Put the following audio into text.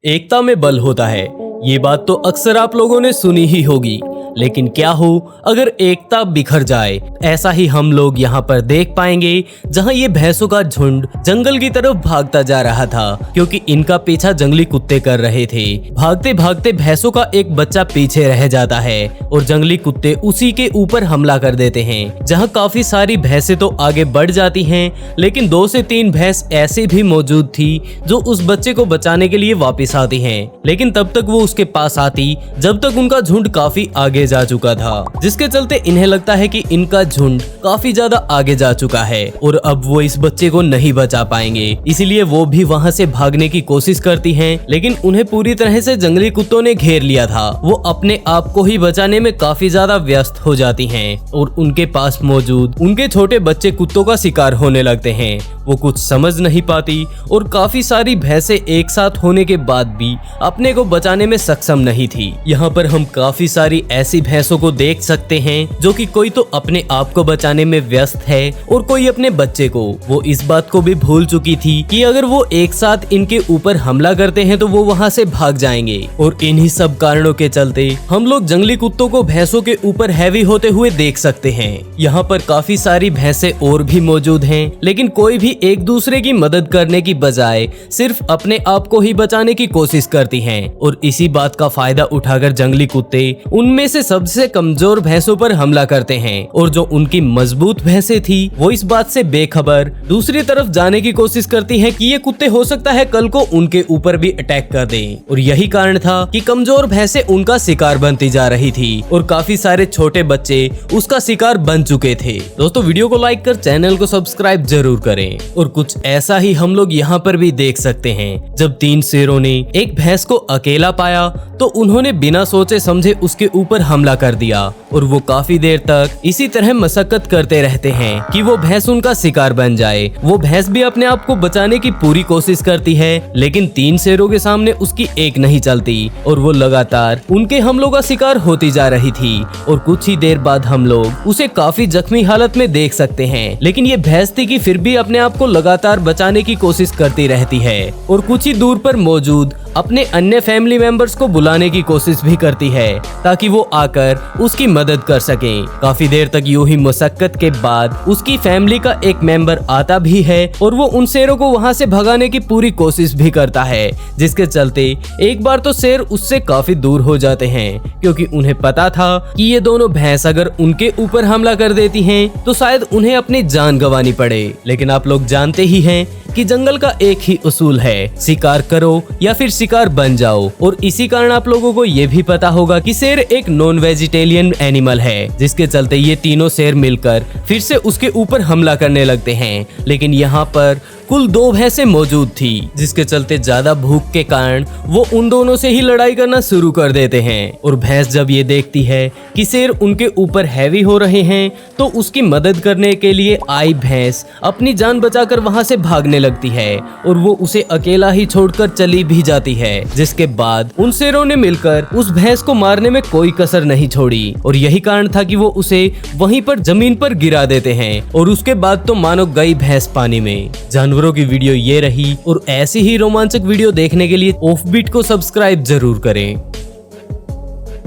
एकता में बल होता है, ये बात तो अक्सर आप लोगों ने सुनी ही होगी। लेकिन क्या हो अगर एकता बिखर जाए? ऐसा ही हम लोग यहाँ पर देख पाएंगे, जहाँ ये भैंसों का झुंड जंगल की तरफ भागता जा रहा था, क्योंकि इनका पीछा जंगली कुत्ते कर रहे थे। भागते भागते भैंसों का एक बच्चा पीछे रह जाता है और जंगली कुत्ते उसी के ऊपर हमला कर देते हैं। जहाँ काफी सारी भैंसें तो आगे बढ़ जाती हैं, लेकिन 2 से 3 भैंस ऐसी भी मौजूद थी जो उस बच्चे को बचाने के लिए वापिस आती हैं। लेकिन तब तक वो उसके पास आती जब तक उनका झुंड काफी आगे जा चुका था, जिसके चलते इन्हें लगता है कि इनका झुंड काफी ज्यादा आगे जा चुका है और अब वो इस बच्चे को नहीं बचा पाएंगे। इसीलिए वो भी वहाँ से भागने की कोशिश करती हैं, लेकिन उन्हें पूरी तरह से जंगली कुत्तों ने घेर लिया था। वो अपने आप को ही बचाने में काफी ज्यादा व्यस्त हो जाती हैं और उनके पास मौजूद उनके छोटे बच्चे कुत्तों का शिकार होने लगते हैं। वो कुछ समझ नहीं पाती और काफी सारी भैंसें एक साथ होने के बाद भी अपने को बचाने में सक्षम नहीं थी। यहाँ पर हम काफी सारी ऐसी भैंसों को देख सकते हैं जो कि कोई तो अपने आप को बचाने में व्यस्त है और कोई अपने बच्चे को। वो इस बात को भी भूल चुकी थी कि अगर वो एक साथ इनके ऊपर हमला करते हैं तो वो वहाँ से भाग जाएंगे। और इन्हीं सब कारणों के चलते हम लोग जंगली कुत्तों को भैंसों के ऊपर हैवी होते हुए देख सकते हैं। यहाँ पर काफी सारी भैंसें और भी मौजूद हैं, लेकिन कोई भी एक दूसरे की मदद करने की बजाय सिर्फ अपने आप को ही बचाने की कोशिश करती हैं। और इसी बात का फायदा उठाकर जंगली कुत्ते उनमें से सबसे कमजोर भैंसों पर हमला करते हैं और जो उनकी मजबूत भैंसें थी वो इस बात से बेखबर दूसरी तरफ जाने की कोशिश करती हैं कि ये कुत्ते हो सकता है कल को उनके ऊपर भी अटैक कर दें। और यही कारण था कि कमजोर भैंसें उनका शिकार बनती जा रही थी और काफी सारे छोटे बच्चे उसका शिकार बन चुके थे। दोस्तों, वीडियो को लाइक कर चैनल को सब्सक्राइब जरूर करें। और कुछ ऐसा ही हम लोग यहाँ पर भी देख सकते हैं। जब 3 शेरों ने एक भैंस को अकेला पाया तो उन्होंने बिना सोचे समझे उसके ऊपर हमला कर दिया और वो काफी देर तक इसी तरह मशक्कत करते रहते हैं कि वो भैंस उनका शिकार बन जाए। वो भैंस भी अपने आप को बचाने की पूरी कोशिश करती है, लेकिन 3 शेरों के सामने उसकी एक नहीं चलती और वो लगातार उनके हमलों का शिकार होती जा रही थी। और कुछ ही देर बाद हम लोग उसे काफी जख्मी हालत में देख सकते हैं, लेकिन ये भैंस थी कि फिर भी अपने आप को लगातार बचाने की कोशिश करती रहती है और कुछ ही दूर पर मौजूद अपने अन्य फैमिली मेंबर्स को बुलाने की कोशिश भी करती है ताकि वो आकर उसकी मदद कर सकें। काफी देर तक यूं ही मशक्कत के बाद उसकी फैमिली का एक मेंबर आता भी है और वो उन शेरों को वहां से भगाने की पूरी कोशिश भी करता है, जिसके चलते एक बार तो शेर उससे काफी दूर हो जाते हैं, क्योंकि उन्हें पता था कि ये दोनों भैंस अगर उनके ऊपर हमला कर देती हैं तो शायद उन्हें अपनी जान गंवानी पड़े। लेकिन आप लोग जानते ही हैं कि जंगल का एक ही उसूल है, शिकार करो या फिर शिकार बन जाओ। और इसी कारण आप लोगों को ये भी पता होगा कि शेर एक नॉन वेजिटेरियन एनिमल है, जिसके चलते ये तीनों शेर मिलकर फिर से उसके ऊपर हमला करने लगते हैं। लेकिन यहाँ पर कुल 2 भैंसें मौजूद थी, जिसके चलते ज्यादा भूख के कारण वो उन दोनों से ही लड़ाई करना शुरू कर देते हैं। और भैंस जब ये देखती है कि शेर उनके ऊपर हैवी हो रहे हैं तो उसकी मदद करने के लिए आई भैंस अपनी जान बचाकर वहां से भागने लगती है और वो उसे अकेला ही छोड़कर चली भी जाती है। जिसके बाद उन शेरों ने मिलकर उस भैंस को मारने में कोई कसर नहीं छोड़ी और यही कारण था कि वो उसे वहीं पर जमीन पर गिरा देते हैं और उसके बाद तो मानो गई भैंस पानी में। जानवरों की वीडियो ये रही और ऐसी ही रोमांचक वीडियो देखने के लिए ऑफबीट को सब्सक्राइब जरूर करें।